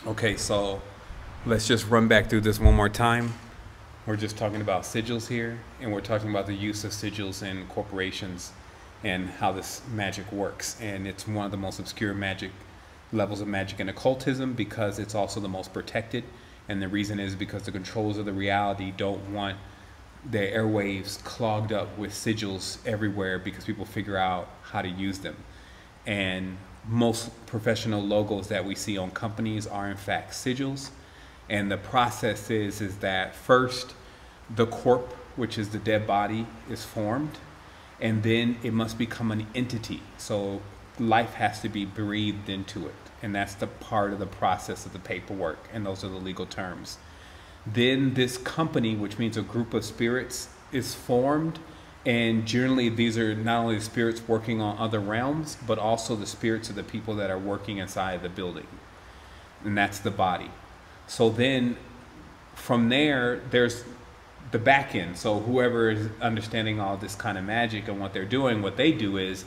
Okay, so let's just run back through this one more time. We're just talking about sigils here, and we're talking about the use of sigils in corporations and how this magic works. And it's one of the most obscure magic levels of magic and occultism because it's also the most protected. And the reason is because the controllers of the reality don't want their airwaves clogged up with sigils everywhere because people figure out how to use them. And most professional logos that we see on companies are in fact sigils. And the process is that first the corp, which is the dead body, is formed, and then it must become an entity. So life has to be breathed into it, and that's the part of the process of the paperwork, and those are the legal terms. Then this company, which means a group of spirits, is formed, and generally these are not only the spirits working on other realms, but also the spirits of the people that are working inside the building, and that's the body. So then from there, there's the back end. So whoever is understanding all this kind of magic and what they're doing, what they do is,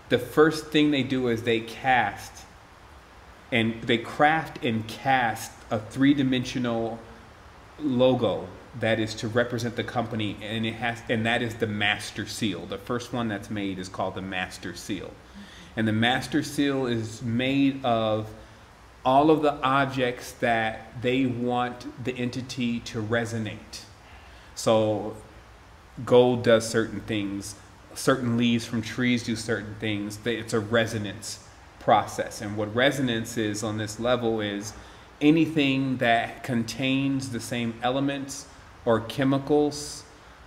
the first thing they do is they craft and cast a three-dimensional logo that is to represent the company, and that is the master seal. The first one that's made is called the master seal. And the master seal is made of all of the objects that they want the entity to resonate. So gold does certain things, certain leaves from trees do certain things. It's a resonance process. And what resonance is on this level is anything that contains the same elements or chemicals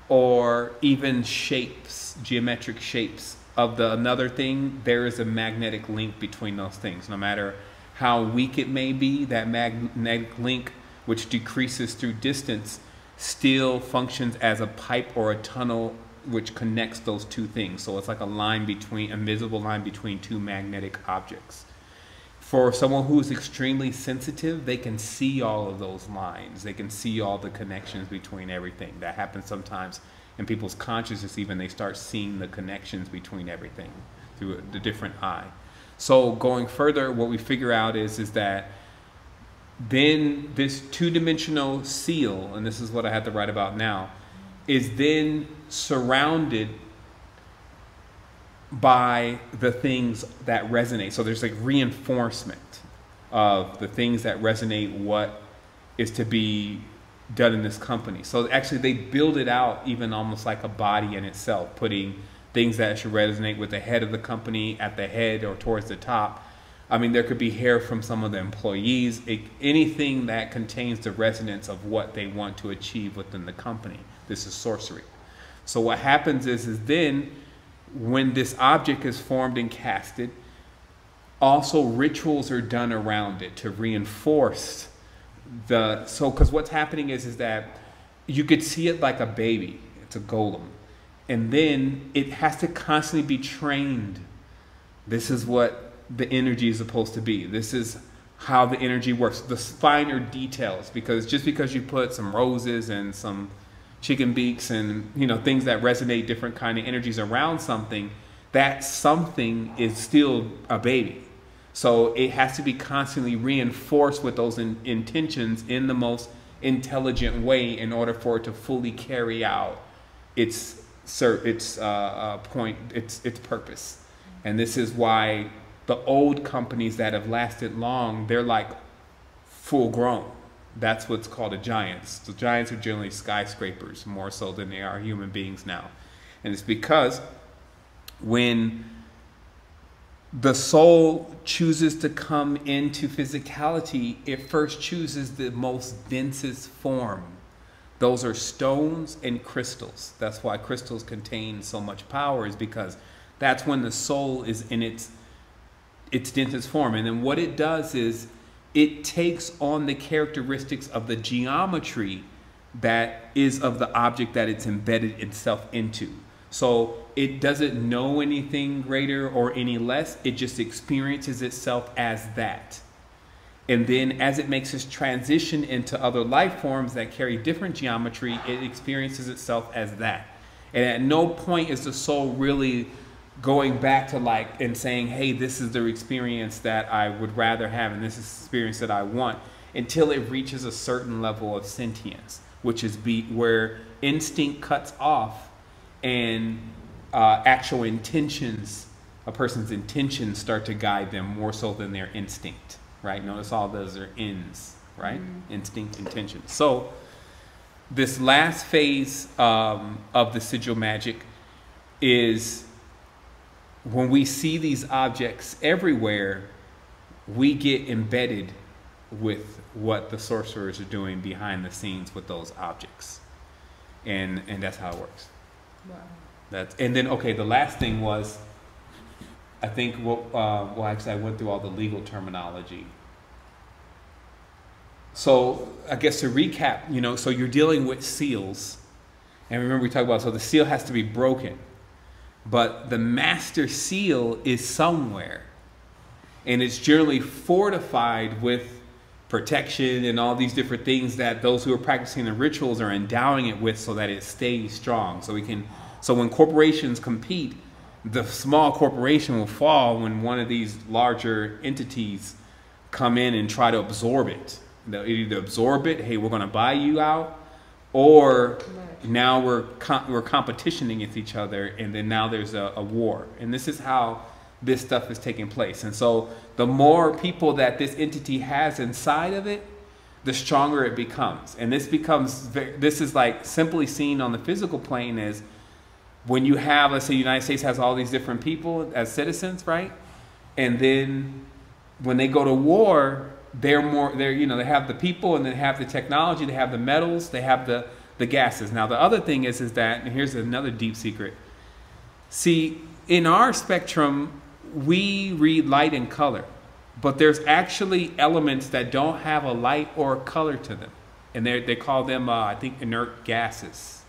or even shapes, geometric shapes of another thing. There is a magnetic link between those things. No matter how weak it may be, that magnetic link, which decreases through distance, still functions as a pipe or a tunnel which connects those two things. So it's like a line between, a visible line between two magnetic objects. For someone who is extremely sensitive, they can see all of those lines. They can see all the connections between everything. That happens sometimes in people's consciousness. Even they start seeing the connections between everything through the different eye. So going further, what we figure out is that then this two-dimensional seal, and this is what I have to write about now, is then surrounded by the things that resonate. So there's like reinforcement of the things that resonate what is to be done in this company. So actually they build it out even almost like a body in itself, putting things that should resonate with the head of the company at the head or towards the top. I mean, there could be hair from some of the employees, anything that contains the resonance of what they want to achieve within the company. This is sorcery. So what happens is then when this object is formed and casted, also rituals are done around it to reinforce because what's happening is that you could see it like a baby. It's a golem. And then it has to constantly be trained. This is what the energy is supposed to be. This is how the energy works. The finer details, because just because you put some roses and some chicken beaks and things that resonate different kind of energies around something, that something is still a baby. So it has to be constantly reinforced with those intentions in the most intelligent way in order for it to fully carry out its purpose. And this is why the old companies that have lasted long, they're like full grown. That's what's called a giants. The giants are generally skyscrapers more so than they are human beings now. And it's because when the soul chooses to come into physicality, it first chooses the most densest form. Those are stones and crystals. That's why crystals contain so much power, is because that's when the soul is in its densest form. And then what it does is it takes on the characteristics of the geometry that is of the object that it's embedded itself into. So it doesn't know anything greater or any less. It just experiences itself as that. And then as it makes its transition into other life forms that carry different geometry, it experiences itself as that. And at no point is the soul really going back to and saying, hey, this is the experience that I would rather have and this is the experience that I want. until it reaches a certain level of sentience, which is where instinct cuts off and actual intentions, a person's intentions start to guide them more so than their instinct, right? Notice all those are ends, right? Instinct, intention. So this last phase of the sigil magic is when we see these objects everywhere, we get embedded with what the sorcerers are doing behind the scenes with those objects. And that's how it works. Wow. And then, okay, the last thing was, I think, well, actually, I went through all the legal terminology. So I guess to recap, you know, so you're dealing with seals. And remember we talked about, so the seal has to be broken. But the master seal is somewhere. And it's generally fortified with protection and all these different things that those who are practicing the rituals are endowing it with so that it stays strong. So when corporations compete, the small corporation will fall when one of these larger entities come in and try to absorb it. They'll either absorb it, hey, we're going to buy you out, or now we're competitioning against each other, and then now there's a war. And this is how this stuff is taking place. And so the more people that this entity has inside of it, the stronger it becomes. And this is like simply seen on the physical plane as when you have, let's say the United States has all these different people as citizens, right? And then when they go to war, they have the people, and they have the technology, they have the metals, they have the gases. Now the other thing is that, and here's another deep secret. See, in our spectrum, we read light and color, but there's actually elements that don't have a light or a color to them. And they call them, I think, inert gases.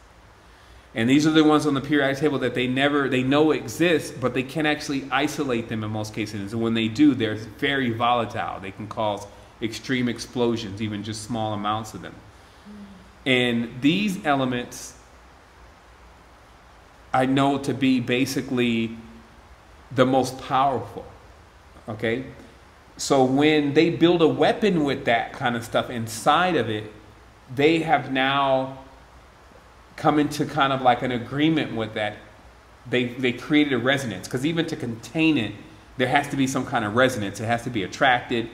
And these are the ones on the periodic table that they know exist, but they can't actually isolate them in most cases. And when they do, they're very volatile. They can cause extreme explosions, even just small amounts of them. And these elements I know to be basically the most powerful, okay? So when they build a weapon with that kind of stuff inside of it, they have now come into kind of like an agreement with that. They created a resonance, because even to contain it, there has to be some kind of resonance. It has to be attracted,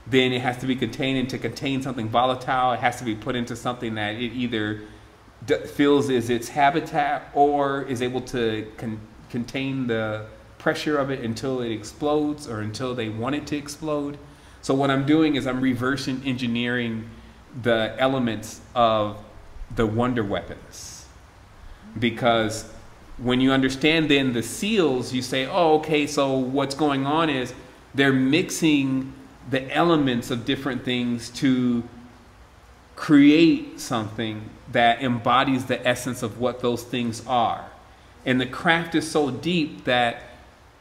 then it has to be contained, and to contain something volatile, it has to be put into something that it either feels is its habitat or is able to contain the pressure of it until it explodes or until they want it to explode. So what I'm doing is I'm reverse engineering the elements of the wonder weapons, because when you understand then the seals, you say, oh, okay, so what's going on is they're mixing the elements of different things to create something that embodies the essence of what those things are. And the craft is so deep that,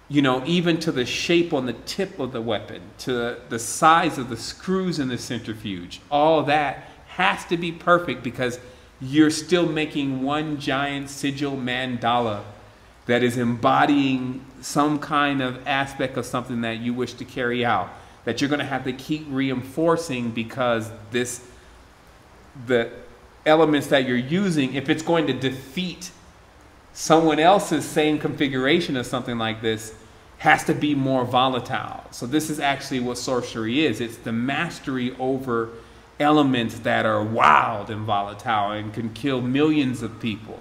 you know, even to the shape on the tip of the weapon, to the size of the screws in the centrifuge, all that has to be perfect, because you're still making one giant sigil mandala that is embodying some kind of aspect of something that you wish to carry out, that you're going to have to keep reinforcing, because the elements that you're using, if it's going to defeat someone else's same configuration of something like this, has to be more volatile. So this is actually what sorcery is. It's the mastery over elements that are wild and volatile and can kill millions of people.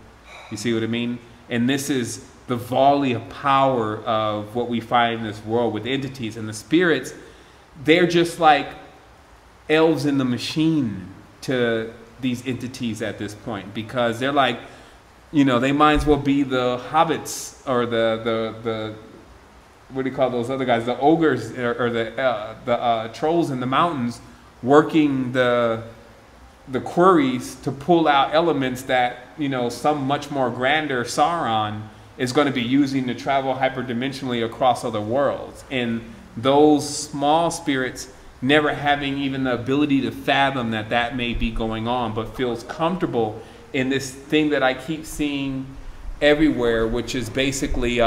You see what I mean? And this is the volley of power of what we find in this world with entities. And the spirits, they're just like elves in the machine to these entities at this point, because they're like, you know, they might as well be the hobbits or the what do you call those other guys, the ogres or the trolls in the mountains, working the quarries to pull out elements that, you know, some much more grander Sauron is going to be using to travel hyperdimensionally across other worlds. And those small spirits never having even the ability to fathom that that may be going on, but feels comfortable in this thing that I keep seeing everywhere, which is basically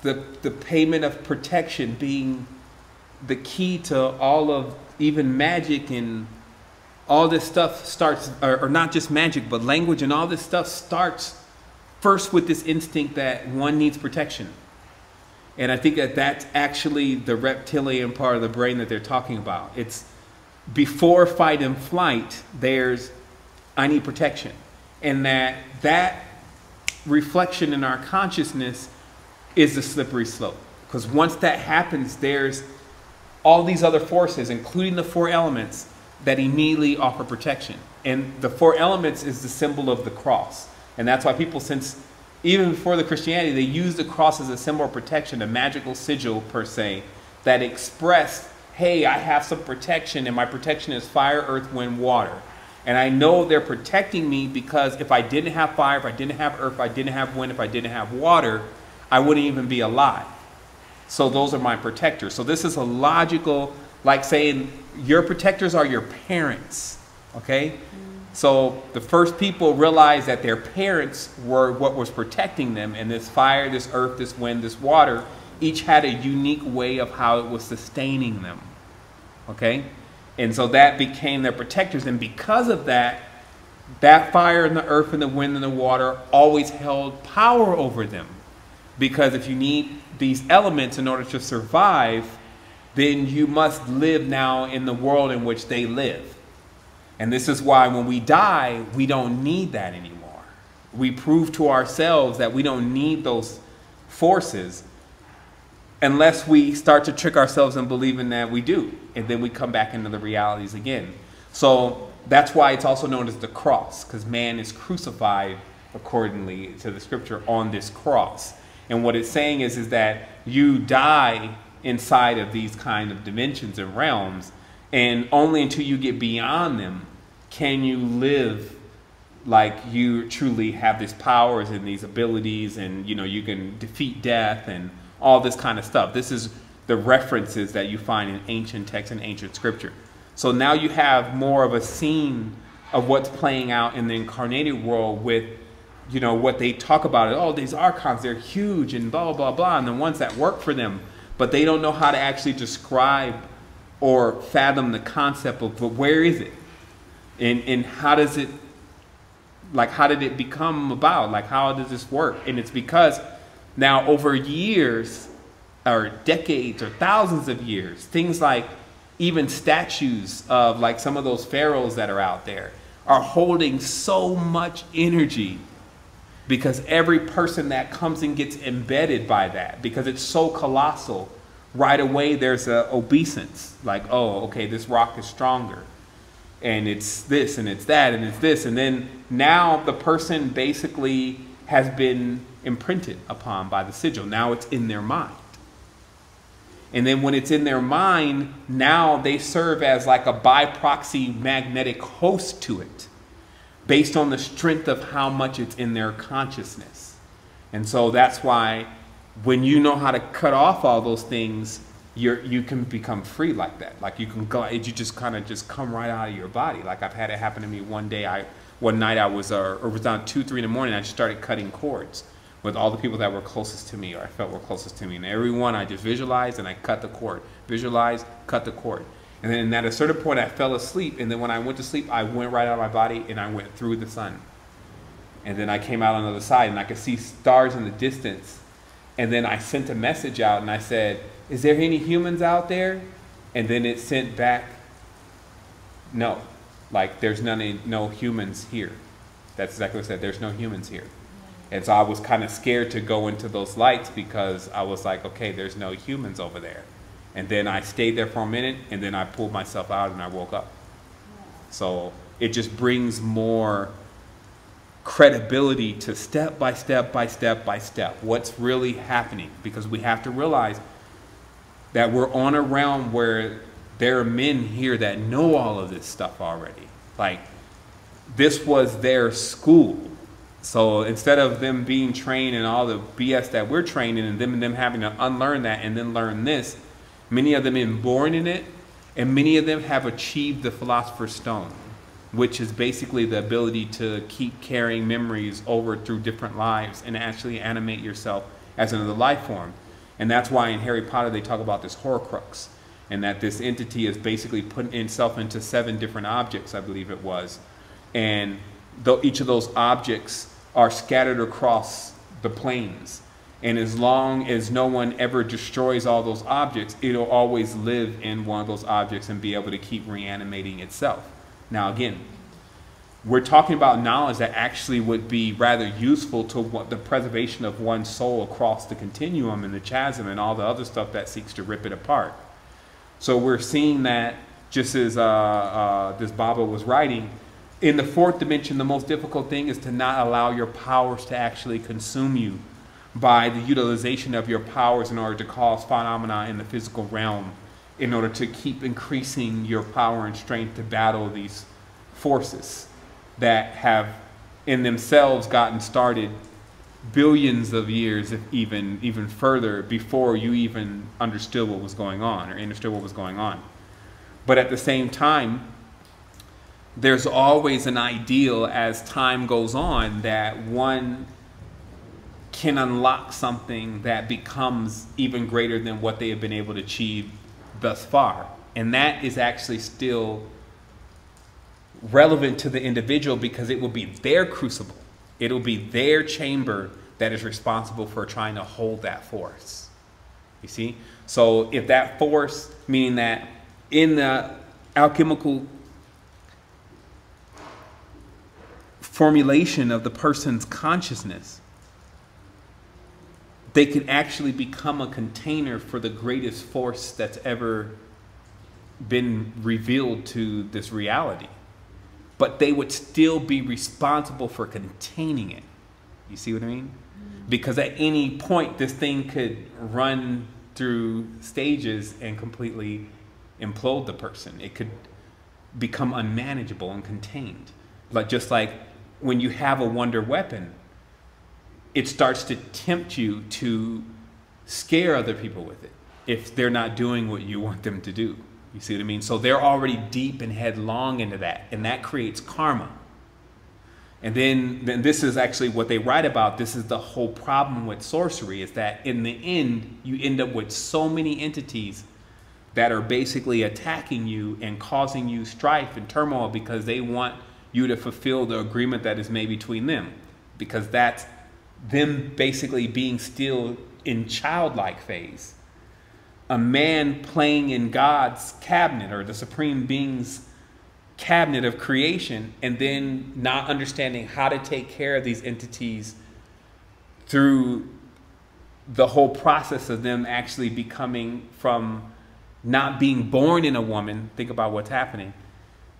the payment of protection being the key to all of even magic and all this stuff starts, or not just magic, but language and all this stuff starts first with this instinct that one needs protection. And I think that that's actually the reptilian part of the brain that they're talking about. It's before fight and flight, there's I need protection. And that reflection in our consciousness is the slippery slope. Because once that happens, there's all these other forces, including the four elements, that immediately offer protection. And the four elements is the symbol of the cross. And that's why people, since even before the Christianity, they used the cross as a symbol of protection, a magical sigil per se, that expressed, hey, I have some protection, and my protection is fire, earth, wind, water. And I know they're protecting me because if I didn't have fire, if I didn't have earth, if I didn't have wind, if I didn't have water, I wouldn't even be alive. So those are my protectors. So this is a logical, like saying your protectors are your parents, okay? So the first people realized that their parents were what was protecting them, and this fire, this earth, this wind, this water, each had a unique way of how it was sustaining them, okay? And so that became their protectors, and because of that, that fire and the earth and the wind and the water always held power over them. Because if you need these elements in order to survive, then you must live now in the world in which they live. And this is why when we die, we don't need that anymore. We prove to ourselves that we don't need those forces unless we start to trick ourselves in believing that we do. And then we come back into the realities again. So that's why it's also known as the cross, because man is crucified accordingly to the scripture on this cross. And what it's saying is that you die inside of these kind of dimensions and realms, and only until you get beyond them can you live like you truly have these powers and these abilities, and you know, you can defeat death and all this kind of stuff. This is the references that you find in ancient texts and ancient scripture. So now you have more of a scene of what's playing out in the incarnated world with, you know, what they talk about. Oh, these archons, they're huge and blah, blah, blah, and the ones that work for them. But they don't know how to actually describe or fathom the concept of, but where is it? And how does it, like, how did it become about? Like, how does this work? And it's because now over years or decades or thousands of years, things like even statues of like some of those pharaohs that are out there are holding so much energy, because every person that comes and gets embedded by that, because it's so colossal, right away there's a obeisance. Like, oh, okay, this rock is stronger. And it's this, and it's that, and it's this. And then now the person basically has been imprinted upon by the sigil. Now it's in their mind. And then when it's in their mind, now they serve as like a bi-proxy magnetic host to it, based on the strength of how much it's in their consciousness. And so that's why when you know how to cut off all those things, you can become free like that. Like you can go, you just kind of just come right out of your body. Like I've had it happen to me one day. One night I was, or it was down 2, 3 in the morning, I just started cutting cords with all the people that were closest to me, or I felt were closest to me. And every one I just visualized and I cut the cord. Visualize, cut the cord. And then at a certain point I fell asleep, and then when I went to sleep, I went right out of my body and I went through the sun. And then I came out on the other side and I could see stars in the distance. And then I sent a message out and I said, is there any humans out there? And then it sent back, no. Like there's no humans here. That's exactly what it said, there's no humans here. And so I was kind of scared to go into those lights, because I was like, okay, there's no humans over there. And then I stayed there for a minute, and then I pulled myself out and I woke up. So it just brings more credibility to step by step by step by step what's really happening, because we have to realize that we're on a realm where there are men here that know all of this stuff already. Like, this was their school. So instead of them being trained in all the BS that we're trained in, and them having to unlearn that and then learn this, many of them have been born in it, and many of them have achieved the Philosopher's Stone, which is basically the ability to keep carrying memories over through different lives and actually animate yourself as another life form. And that's why in Harry Potter they talk about this Horcrux. and that this entity is basically putting itself into 7 different objects, I believe it was. And each of those objects are scattered across the planes. And as long as no one ever destroys all those objects, it'll always live in one of those objects and be able to keep reanimating itself. Now again, we're talking about knowledge that actually would be rather useful to the preservation of one's soul across the continuum and the chasm and all the other stuff that seeks to rip it apart. So we're seeing that, just as this Baba was writing, in the 4th dimension, the most difficult thing is to not allow your powers to actually consume you by the utilization of your powers in order to cause phenomena in the physical realm, in order to keep increasing your power and strength to battle these forces that have in themselves gotten started billions of years, if even further, before you even understood what was going on or understood what was going on. But at the same time, there's always an ideal as time goes on that one can unlock something that becomes even greater than what they have been able to achieve thus far. And that is actually still relevant to the individual, because it will be their crucible. It'll be their chamber that is responsible for trying to hold that force. You see? So if that force, meaning that in the alchemical formulation of the person's consciousness, they could actually become a container for the greatest force that's ever been revealed to this reality. But they would still be responsible for containing it. You see what I mean? Because at any point, this thing could run through stages and completely implode the person. It could become unmanageable and contained. Like, just like when you have a wonder weapon, it starts to tempt you to scare other people with it if they're not doing what you want them to do. You see what I mean? So they're already deep and headlong into that, and that creates karma. And then this is actually what they write about. This is the whole problem with sorcery, is that in the end, you end up with so many entities that are basically attacking you and causing you strife and turmoil because they want you to fulfill the agreement that is made between them. Because that's them basically being still in childlike phase. A man playing in God's cabinet, or the Supreme Being's cabinet of creation, and then not understanding how to take care of these entities through the whole process of them actually becoming from not being born in a woman, think about what's happening,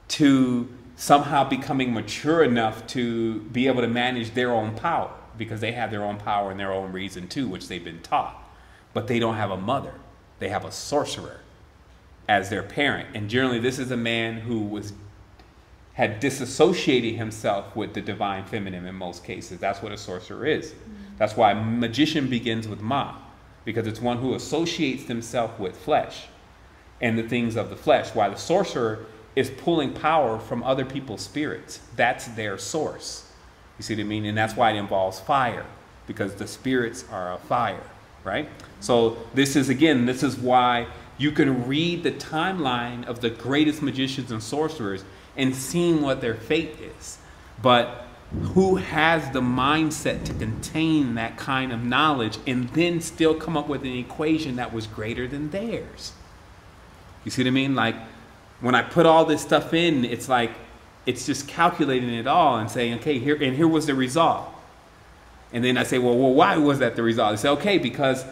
to somehow becoming mature enough to be able to manage their own power, because they have their own power and their own reason too, which they've been taught. But they don't have a mother. They have a sorcerer as their parent. And generally this is a man who had disassociated himself with the divine feminine in most cases. That's what a sorcerer is. That's why a magician begins with Ma, because it's one who associates himself with flesh and the things of the flesh, while the sorcerer is pulling power from other people's spirits. That's their source. You see what I mean? And that's why it involves fire, because the spirits are of fire, right? So this is why you can read the timeline of the greatest magicians and sorcerers and seeing what their fate is. But who has the mindset to contain that kind of knowledge and then still come up with an equation that was greater than theirs? You see what I mean? Like, when I put all this stuff in, it's like, it's just calculating it all and saying, okay, here was the result. And then I say, well, why was that the result? I say, okay, because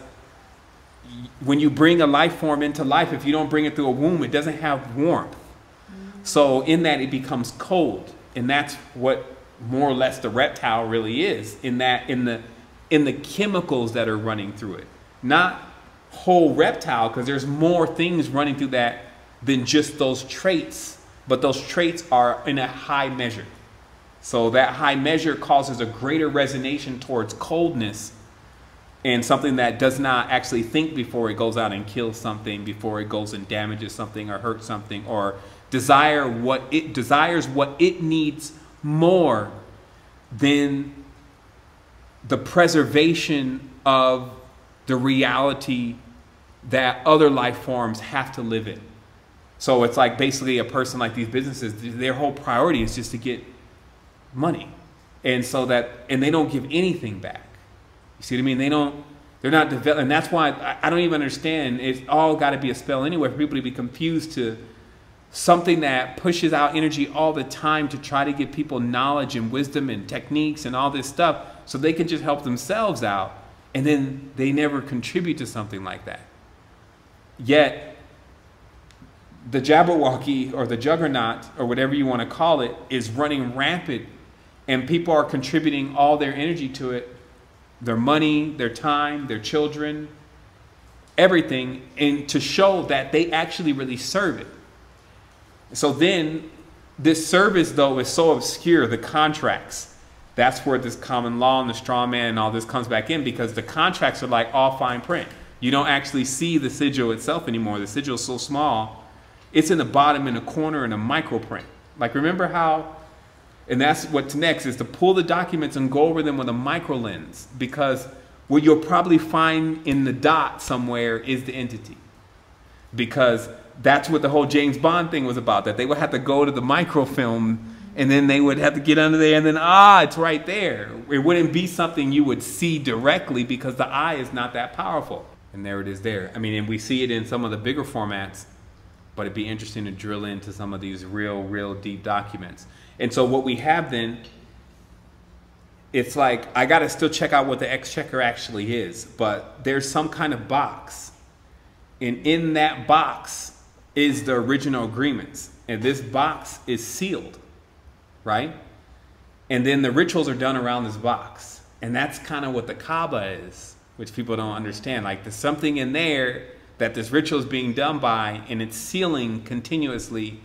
when you bring a life form into life, if you don't bring it through a womb, it doesn't have warmth. So in that, it becomes cold. And that's what more or less the reptile really is, in that in the chemicals that are running through it. Not whole reptile, because there's more things running through that than just those traits. But those traits are in a high measure. So that high measure causes a greater resonation towards coldness and something that does not actually think before it goes out and kills something, before it goes and damages something or hurts something, or desires what it needs more than the preservation of the reality that other life forms have to live in. So it's like basically a person like these businesses, their whole priority is just to get money. And so and they don't give anything back. You see what I mean? They're not developing. And that's why I don't even understand. It's all got to be a spell anyway for people to be confused to something that pushes out energy all the time to try to give people knowledge and wisdom and techniques and all this stuff so they can just help themselves out. And then they never contribute to something like that. Yet, the Jabberwocky or the Juggernaut or whatever you want to call it is running rampant, and people are contributing all their energy to it, their money, their time, their children, everything, and to show that they actually really serve it. So then this service, though, is so obscure, the contracts. That's where this common law and the straw man and all this comes back in, because the contracts are like all fine print. You don't actually see the sigil itself anymore. The sigil is so small. It's in the bottom in a corner in a micro print. Like, remember how, and that's what's next, is to pull the documents and go over them with a micro lens, because what you'll probably find in the dot somewhere is the entity. Because that's what the whole James Bond thing was about, that they would have to go to the microfilm and then they would have to get under there and then, it's right there. It wouldn't be something you would see directly because the eye is not that powerful. And there it is there. I mean, and we see it in some of the bigger formats, but it'd be interesting to drill into some of these real deep documents. And so what we have then, it's like, I got to still check out what the exchequer actually is, but there's some kind of box. And in that box is the original agreements. And this box is sealed, right? And then the rituals are done around this box. And that's kind of what the Kaaba is, which people don't understand. Like, there's something in there that this ritual is being done by, and it's sealing continuously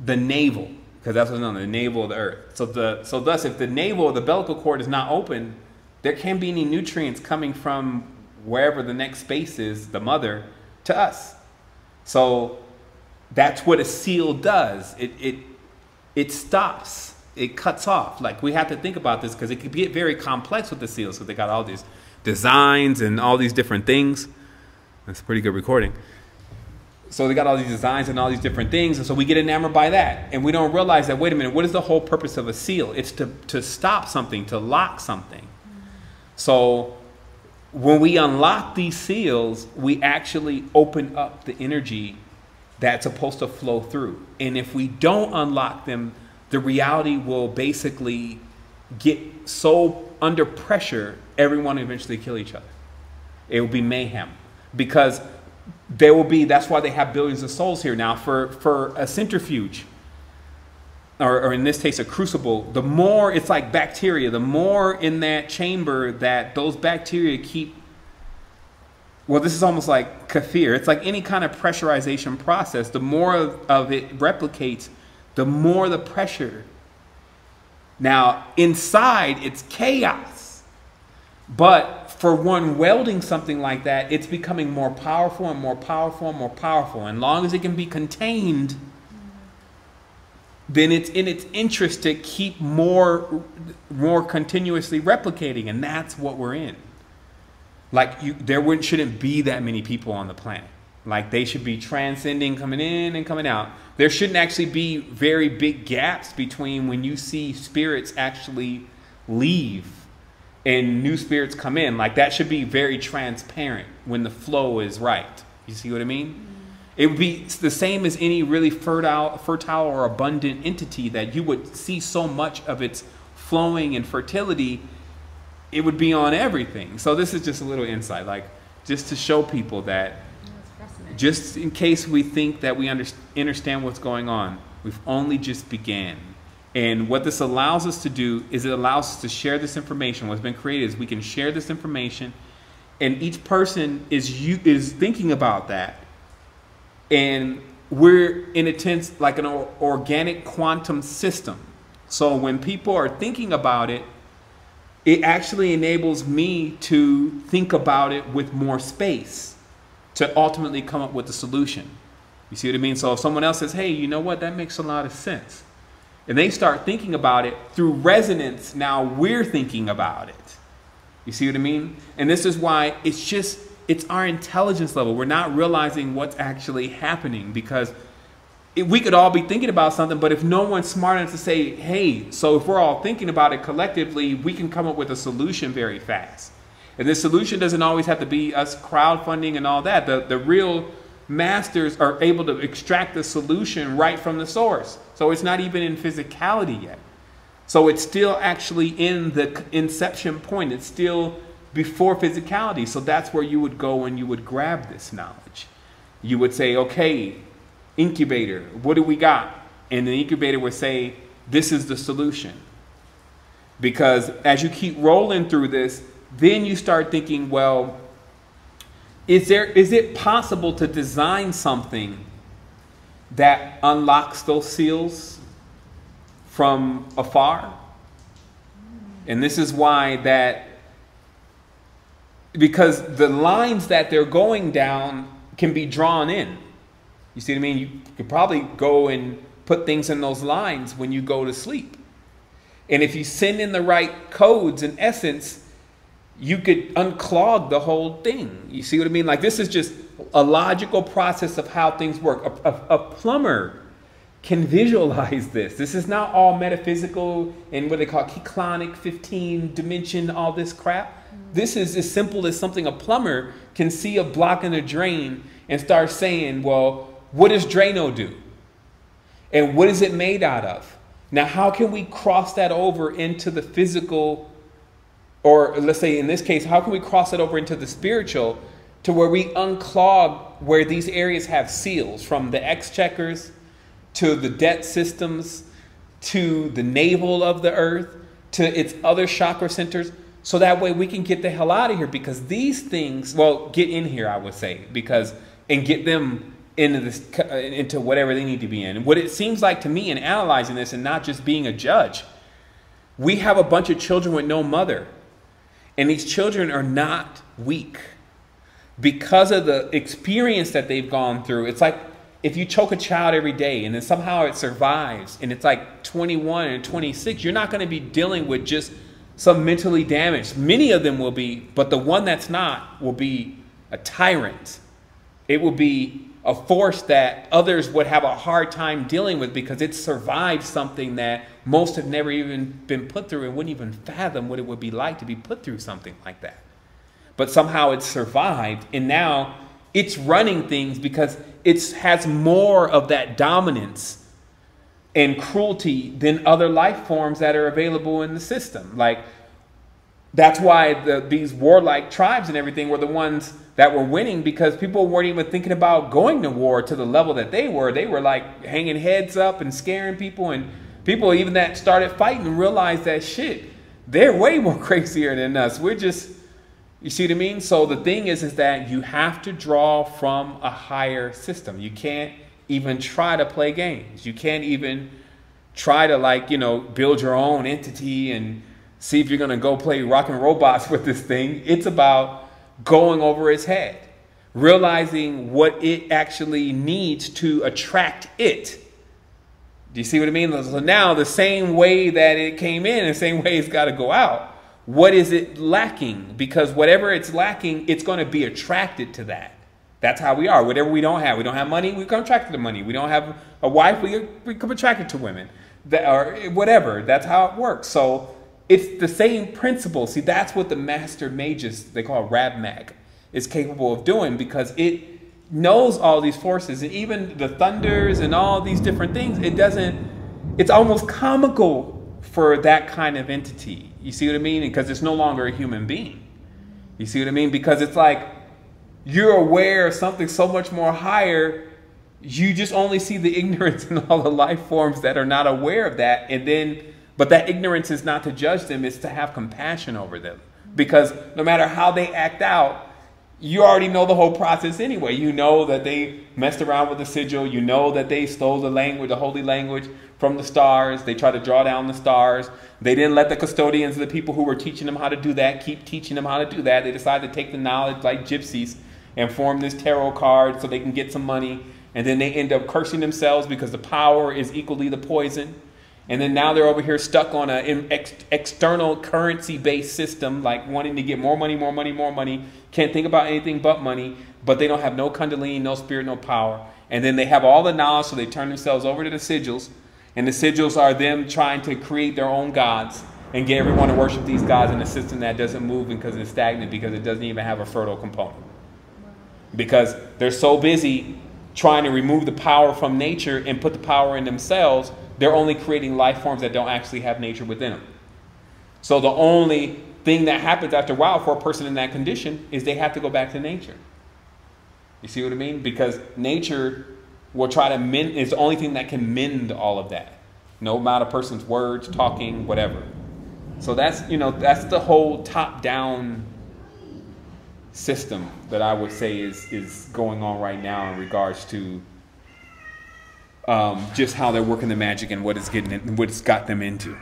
the navel, because that's what's known, the navel of the earth. So thus, if the navel, the umbilical cord is not open, there can't be any nutrients coming from wherever the next space is, the mother, to us. So that's what a seal does. It stops. It cuts off. Like, we have to think about this because it could get very complex with the seals, because they got all these designs and all these different things. That's a pretty good recording. So they got all these designs and all these different things, and so we get enamored by that, and we don't realize that, wait a minute, what is the whole purpose of a seal? It's to stop something, to lock something. So when we unlock these seals, we actually open up the energy that's supposed to flow through. And if we don't unlock them, the reality will basically get so under pressure, everyone will eventually kill each other. It will be mayhem. Because there will be, that's why they have billions of souls here now. For a centrifuge, or in this case a crucible, the more, it's like bacteria, the more in that chamber that those bacteria keep, well, this is almost like kefir. It's like any kind of pressurization process. The more of it replicates, the more the pressure. Now, inside, it's chaos. But for one welding something like that, it's becoming more powerful and more powerful and more powerful. And long as it can be contained, then it's in its interest to keep more continuously replicating. And that's what we're in. Like, there shouldn't be that many people on the planet. Like, they should be transcending, coming in and coming out. There shouldn't actually be very big gaps between when you see spirits actually leave and new spirits come in. Like, that should be very transparent when the flow is right. You see what I mean? It would be the same as any really fertile or abundant entity that you would see so much of its flowing and fertility. It would be on everything. So this is just a little insight, like, just to show people that, just in case we think that we understand what's going on, we've only just began. And what this allows us to do is it allows us to share this information. What's been created is we can share this information, and each person is thinking about that. And we're in a sense like an organic quantum system. So when people are thinking about it, it actually enables me to think about it with more space to ultimately come up with the solution. You see what I mean? So if someone else says, hey, you know what, that makes a lot of sense, and they start thinking about it through resonance, now we're thinking about it. You see what I mean? And this is why it's just it's our intelligence level. We're not realizing what's actually happening, because we could all be thinking about something, but if no one's smart enough to say, hey, so if we're all thinking about it collectively, we can come up with a solution very fast. And this solution doesn't always have to be us crowdfunding and all that. The real masters are able to extract the solution right from the source. So it's not even in physicality yet. So it's still actually in the inception point. It's still before physicality. So that's where you would go and you would grab this knowledge. You would say, okay, incubator, what do we got? And the incubator would say, this is the solution. Because as you keep rolling through this, then you start thinking, well, is it possible to design something that unlocks those seals from afar? And this is why that, because the lines that they're going down can be drawn in. You see what I mean? You could probably go and put things in those lines when you go to sleep. And if you send in the right codes, in essence, you could unclog the whole thing. You see what I mean? Like, this is just a logical process of how things work. A plumber can visualize this. This is not all metaphysical and what they call Keclonic, 15 dimension, all this crap. This is as simple as something a plumber can see a block in a drain and start saying, well, what does Drano do? And what is it made out of? Now, how can we cross that over into the physical, or let's say in this case, how can we cross it over into the spiritual to where we unclog where these areas have seals, from the exchequers to the debt systems to the navel of the earth to its other chakra centers, so that way we can get the hell out of here. Because these things, well, get in here, I would say, because, and get them into this, into whatever they need to be in. And what it seems like to me in analyzing this, and not just being a judge, we have a bunch of children with no mother, and these children are not weak because of the experience that they've gone through. It's like if you choke a child every day and then somehow it survives, and it's like 21 and 26, you're not going to be dealing with just some mentally damaged. Many of them will be, but the one that's not will be a tyrant. It will be a force that others would have a hard time dealing with, because it survived something that most have never even been put through and wouldn't even fathom what it would be like to be put through something like that. But somehow it survived, and now it's running things because it has more of that dominance and cruelty than other life forms that are available in the system. Like, that's why these warlike tribes and everything were the ones that were winning, because people weren't even thinking about going to war to the level that they were. They were like hanging heads up and scaring people, and people even that started fighting realized that shit, they're way more crazier than us. We're just, you see what I mean? So the thing is that you have to draw from a higher system. You can't even try to play games. You can't even try to, like, you know, build your own entity and see if you're going to go play rockin' robots with this thing. It's about going over its head, realizing what it actually needs to attract it. Do you see what I mean? So now the same way that it came in, the same way it's got to go out. What is it lacking? Because whatever it's lacking, it's going to be attracted to that. That's how we are. Whatever we don't have money, we come attracted to money. We don't have a wife, we become attracted to women, or whatever. That's how it works. So it's the same principle. See, that's what the master mages, they call Rabmag, is capable of doing, because it knows all these forces, and even the thunders and all these different things. It's almost comical for that kind of entity. You see what I mean? Because it's no longer a human being. You see what I mean? Because it's like you're aware of something so much more higher. You just only see the ignorance in all the life forms that are not aware of that. And then, but that ignorance is not to judge them, it's to have compassion over them. Because no matter how they act out, you already know the whole process anyway. You know that they messed around with the sigil. You know that they stole the language, the holy language, from the stars. They tried to draw down the stars. They didn't let the custodians, the people who were teaching them how to do that, keep teaching them how to do that. They decided to take the knowledge like gypsies and form this tarot card so they can get some money. And then they end up cursing themselves because the power is equally the poison. And then now they're over here stuck on an external currency-based system, like wanting to get more money, more money, more money. Can't think about anything but money, but they don't have no kundalini, no spirit, no power. And then they have all the knowledge, so they turn themselves over to the sigils. And the sigils are them trying to create their own gods and get everyone to worship these gods in a system that doesn't move because it's stagnant, because it doesn't even have a fertile component. Because they're so busy trying to remove the power from nature and put the power in themselves, they're only creating life forms that don't actually have nature within them. So the only thing that happens after a while for a person in that condition is they have to go back to nature. You see what I mean? Because nature will try to mend, is the only thing that can mend all of that. No amount of person's words, talking, whatever. So that's, you know, that's the whole top-down system that I would say is going on right now in regards to just how they're working the magic and what it's got them into.